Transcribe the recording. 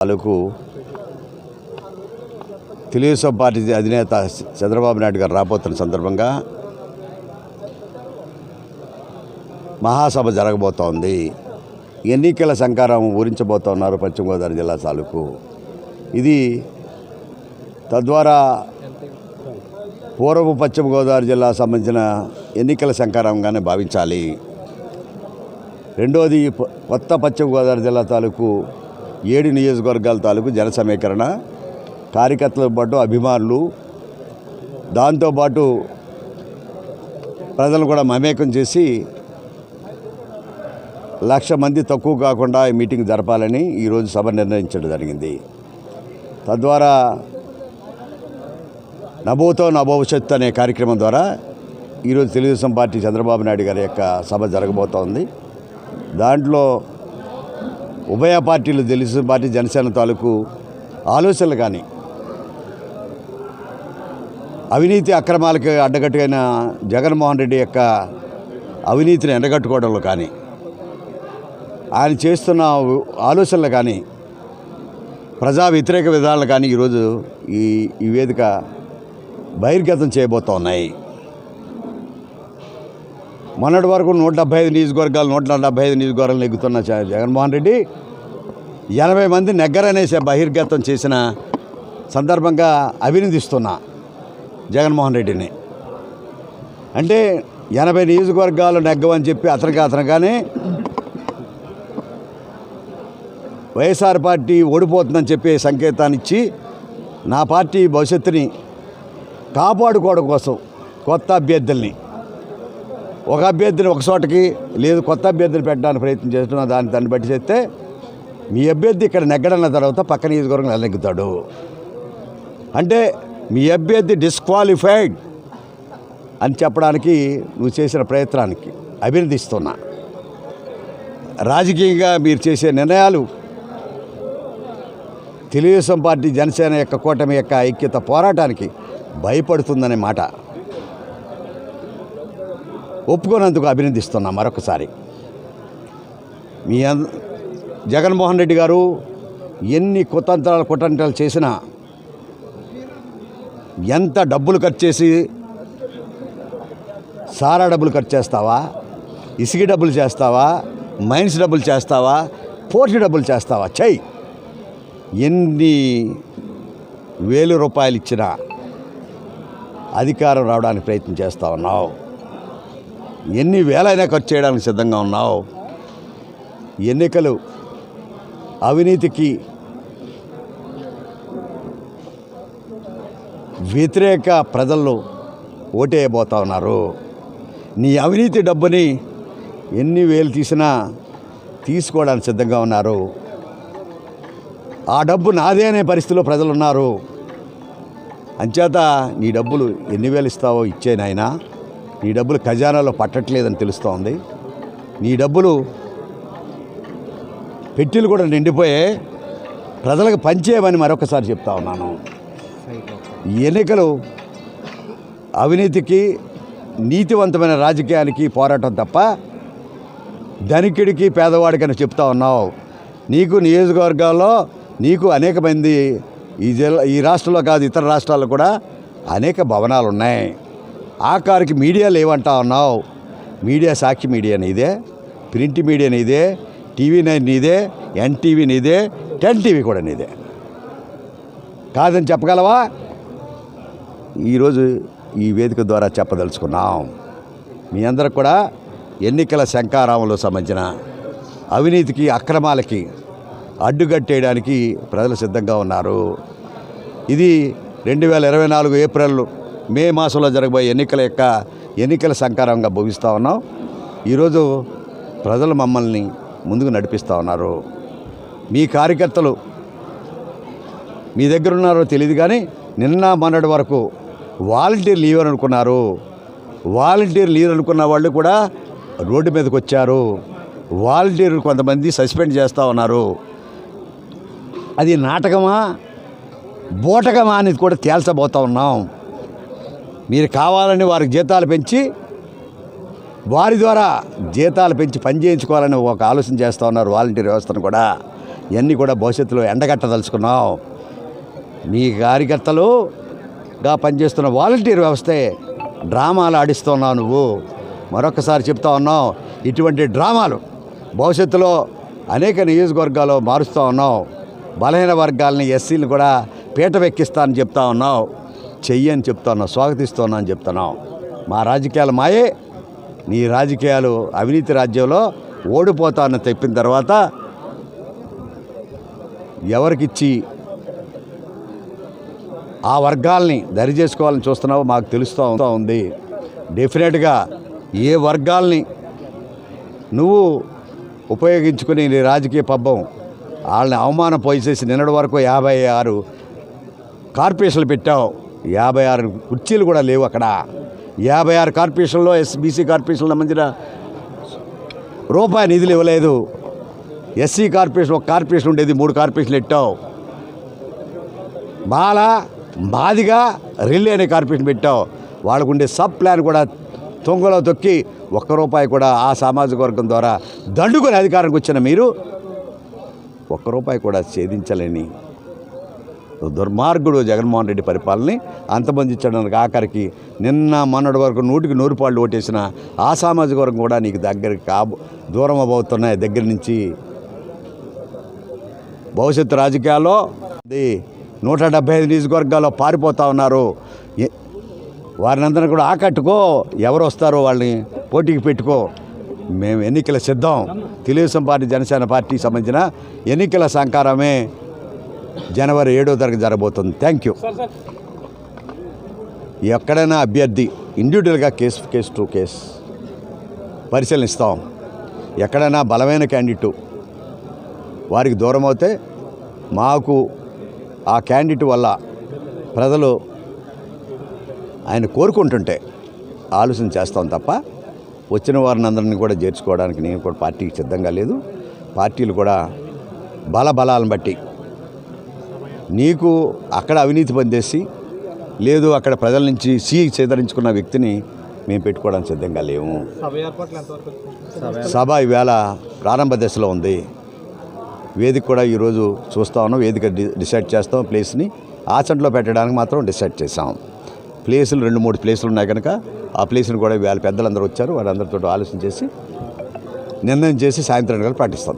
తాలూకు తెలుగుదేశం పార్టీ అధినేత చంద్రబాబు నాయుడు గారు రాబోతున్న సందర్భంగా మహాసభ జరగబోతోంది. ఎన్నికల సంకారం ఊరించబోతున్నారు పశ్చిమ గోదావరి జిల్లా తాలూకు. ఇది తద్వారా పూర్వపు పశ్చిమ గోదావరి జిల్లా సంబంధించిన ఎన్నికల సంకారంగానే భావించాలి. రెండోది, కొత్త పశ్చిమ గోదావరి జిల్లా తాలూకు 7 నియోజకవర్గాల తాలూకు జన సమీకరణ, కార్యకర్తలతో పాటు అభిమానులు, దాంతోపాటు ప్రజలను కూడా మమేకం చేసి 1,00,000 మంది తక్కువ కాకుండా ఈ మీటింగ్ జరపాలని ఈరోజు సభ నిర్ణయించడం జరిగింది. తద్వారా నభోతో నభవిష్యత్తు అనే కార్యక్రమం ద్వారా ఈరోజు తెలుగుదేశం పార్టీ చంద్రబాబు నాయుడు గారి యొక్క సభ జరగబోతోంది. దాంట్లో ఉభయ పార్టీలు, తెలుగుదేశం పార్టీ, జనసేన తాలూకు ఆలోచనలు కానీ, అవినీతి అక్రమాలకు అడ్డగట్టుగైన జగన్మోహన్ రెడ్డి యొక్క అవినీతిని ఎండగట్టుకోవడంలో కానీ, ఆయన చేస్తున్న ఆలోచనలు కానీ, ప్రజా వ్యతిరేక విధానాలు కానీ ఈరోజు ఈ వేదిక బహిర్గతం చేయబోతూ ఉన్నాయి. మొన్నటి వరకు 175 నియోజకవర్గాలు 175 నియోజకవర్గాలు నెగ్గుతున్న జగన్మోహన్ రెడ్డి 80 మంది నెగ్గరనేసి బహిర్గతం చేసిన సందర్భంగా అభినందిస్తున్నా జగన్మోహన్ రెడ్డిని. అంటే 80 నియోజకవర్గాలు నెగ్గవని చెప్పి అతనిగానే వైఎస్ఆర్ పార్టీ ఓడిపోతుందని చెప్పి సంకేతాన్ని ఇచ్చి నా పార్టీ భవిష్యత్తుని కాపాడుకోవడం కోసం కొత్త అభ్యర్థుల్ని, ఒక అభ్యర్థిని ఒక చోటకి లేదు కొత్త అభ్యర్థిని పెట్టడానికి ప్రయత్నం చేస్తున్నా. దాన్ని బట్టి చేస్తే మీ అభ్యర్థి ఇక్కడ నెగ్గడన్న తర్వాత పక్క నియోజకవర్గంలో నెగ్గుతాడు. అంటే మీ అభ్యర్థి డిస్క్వాలిఫైడ్ అని చెప్పడానికి నువ్వు చేసిన ప్రయత్నానికి అభినందిస్తున్నా. రాజకీయంగా మీరు చేసే నిర్ణయాలు తెలుగుదేశం పార్టీ, జనసేన యొక్క కూటమి యొక్క ఐక్యత పోరాటానికి భయపడుతుందనే మాట ఒప్పుకోనందుకు అభినందిస్తున్నా. మరొకసారి మీ జగన్మోహన్ రెడ్డి గారు ఎన్ని కుతంత్రాలు చేసినా, ఎంత డబ్బులు ఖర్చు చేసి, సారా డబ్బులు ఖర్చు చేస్తావా, ఇసుక డబ్బులు చేస్తావా, మైన్స్ డబ్బులు చేస్తావా, పోర్టు డబ్బులు చేస్తావా, చెయ్యి. ఎన్ని వేల రూపాయలు ఇచ్చినా అధికారం రావడానికి ప్రయత్నం చేస్తూ ఉన్నావు. ఎన్ని వేలైనా ఖర్చు చేయడానికి సిద్ధంగా ఉన్నావు. ఎన్నికలు అవినీతికి వ్యతిరేక ప్రజలు ఓటేయబోతా ఉన్నారు. నీ అవినీతి డబ్బుని ఎన్ని వేలు తీసినా తీసుకోవడానికి సిద్ధంగా ఉన్నారు. ఆ డబ్బు నాదే అనే పరిస్థితిలో ప్రజలు ఉన్నారు. అంచేత నీ డబ్బులు ఎన్ని వేలు ఇస్తావో ఇచ్చే నాయనా. నీ డబ్బులు ఖజానాలో పట్టట్లేదని తెలుస్తోంది. నీ డబ్బులు పెట్టెలు కూడా నిండిపోయే, ప్రజలకు పంచేయమని మరొకసారి చెప్తా ఉన్నాను. ఎన్నికలు అవినీతికి, నీతివంతమైన రాజకీయానికి పోరాటం తప్ప ధనికుడికి పేదవాడికని చెప్తా ఉన్నావు. నీకు నియోజకవర్గాల్లో నీకు అనేక మంది ఈ రాష్ట్రంలో కాదు ఇతర రాష్ట్రాల్లో కూడా అనేక భవనాలు ఉన్నాయి. ఆఖరికి మీడియాలు ఏమంటా ఉన్నావు? మీడియా, సాక్షి మీడియా నీదే, ప్రింట్ మీడియా నీదే, TV9 నీదే, NTV నీదే, 10TV కూడా నీదే. కాదని చెప్పగలవా? ఈరోజు ఈ వేదిక ద్వారా చెప్పదలుచుకున్నాం. మీ అందరికి కూడా ఎన్నికల శంఖారావంలో సంబంధించిన అవినీతికి, అక్రమాలకి అడ్డుకట్టేయడానికి ప్రజలు సిద్ధంగా ఉన్నారు. ఇది 2024 ఏప్రిల్, మే మాసంలో జరగబోయే ఎన్నికల సంకారంగా భావిస్తూ ఉన్నాం. ఈరోజు ప్రజలు మమ్మల్ని ముందుకు నడిపిస్తూ ఉన్నారు. మీ కార్యకర్తలు మీ దగ్గర ఉన్నారో తెలియదు కానీ నిన్న మొన్నటి వరకు వాలంటీర్ లీవ్ అనుకున్నారు. వాలంటీర్ లీవ్ అనుకున్న వాళ్ళు కూడా రోడ్డు మీదకి వచ్చారు. వాలంటీర్ కొంతమంది సస్పెండ్ చేస్తూ ఉన్నారు. అది నాటకమా, బూటకమా అనేది కూడా తేల్చబోతూ ఉన్నాం. మీరు కావాలని వారికి జీతాలు పెంచి వారి ద్వారా జీతాలు పెంచి పని చేయించుకోవాలని ఒక ఆలోచన చేస్తూ ఉన్నారు వాలంటీర్ వ్యవస్థను కూడా. ఇవన్నీ కూడా భవిష్యత్తులో ఎండగట్టదలుచుకున్నాం. మీ కార్యకర్తలుగా పనిచేస్తున్న వాలంటీర్ వ్యవస్థే డ్రామాలు ఆడిస్తున్నావు నువ్వు. మరొకసారి చెప్తా ఉన్నావు, ఇటువంటి డ్రామాలు భవిష్యత్తులో అనేక నియోజకవర్గాల్లో మారుస్తూ ఉన్నావు. బలహీన వర్గాలని ఎస్సీలు కూడా పీటవెక్కిస్తానని చెప్తా ఉన్నావు. చెయ్యని చెప్తా ఉన్నావు, స్వాగతిస్తున్నా అని చెప్తున్నావు. మా రాజకీయాలు మాయే, నీ రాజకీయాలు అవినీతి రాజ్యంలో ఓడిపోతానని చెప్పిన తర్వాత ఎవరికిచ్చి ఆ వర్గాల్ని దరి చేసుకోవాలని చూస్తున్నావో మాకు తెలుస్తూ ఉంది. డెఫినెట్గా ఏ వర్గాల్ని నువ్వు ఉపయోగించుకుని నీ రాజకీయ పబ్బం వాళ్ళని అవమానం పోసేసి నిన్నటి వరకు 56 కార్పొరేషన్లు పెట్టావు. 56 కుర్చీలు కూడా లేవు అక్కడ. 56 కార్పొరేషన్లో బీసీ కార్పొరేషన్ల మధ్యన రూపాయి నిధులు ఇవ్వలేదు. ఎస్సీ కార్పొరేషన్ ఒక కార్పొరేషన్ ఉండేది, 3 కార్పొరేషన్లు పెట్టావు. మాదిగా రిల్లే అనే కార్పొరేషన్ పెట్టావు. వాళ్ళకు ఉండే సబ్ ప్లాన్ కూడా తొంగలో తొక్కి ₹1 కూడా ఆ సామాజిక వర్గం ద్వారా దండుకొని అధికారానికి వచ్చిన మీరు ₹1 కూడా ఛేదించలేని దుర్మార్గుడు జగన్మోహన్ రెడ్డి పరిపాలనని అంతమందించడానికి ఆఖరికి నిన్న మొన్నటి వరకు 100కి 100 పాళ్ళు ఓటేసిన ఆ సామాజిక వర్గం కూడా నీకు దగ్గరికి దూరం అవబోతున్నాయి. దగ్గర నుంచి భవిష్యత్తు రాజకీయాల్లో 175 నియోజకవర్గాల్లో పారిపోతూ ఉన్నారు. వారిని అందరినీ కూడా ఆకట్టుకో, ఎవరు వస్తారో వాళ్ళని పోటీకి పెట్టుకో. మేము ఎన్నికల సిద్ధం. తెలుగుదేశం పార్టీ జనసేన పార్టీకి సంబంధించిన ఎన్నికల సంకారమే జనవరి 7వ తారీఖు జరగబోతుంది. Thank you. ఎక్కడైనా అభ్యర్థి ఇండివిజువల్గా కేసు టు కేసు పరిశీలనిస్తాం. ఎక్కడైనా బలమైన క్యాండిడేటు వారికి దూరం అవుతే మాకు ఆ క్యాండిడేట్ వల్ల ప్రజలు ఆయన కోరుకుంటుంటే ఆలోచన చేస్తాం తప్ప వచ్చిన వారిని అందరినీ కూడా చేర్చుకోవడానికి నేను కూడా పార్టీకి సిద్ధంగా లేదు. పార్టీలు కూడా బలాలను బట్టి నీకు అక్కడ అవినీతి పనిచేసి లేదు అక్కడ ప్రజల నుంచి చేదరించుకున్న వ్యక్తిని మేము పెట్టుకోవడానికి సిద్ధంగా లేము. సభ ఈవేళ ప్రారంభ దశలో ఉంది. వేదిక కూడా ఈరోజు చూస్తూ ఉన్నాం. వేదిక డిసైడ్ చేస్తాం. ప్లేస్ని ఆచంట్లో పెట్టడానికి మాత్రం డిసైడ్ చేసాం. ప్లేసులు 2-3 ప్లేసులు ఉన్నాయి కనుక ఆ ప్లేసులు కూడా వీళ్ళ పెద్దలందరూ వచ్చారు. వాళ్ళందరితో ఆలోచన చేసి నిర్ణయం చేసి సాయంత్రం పాటిస్తాం.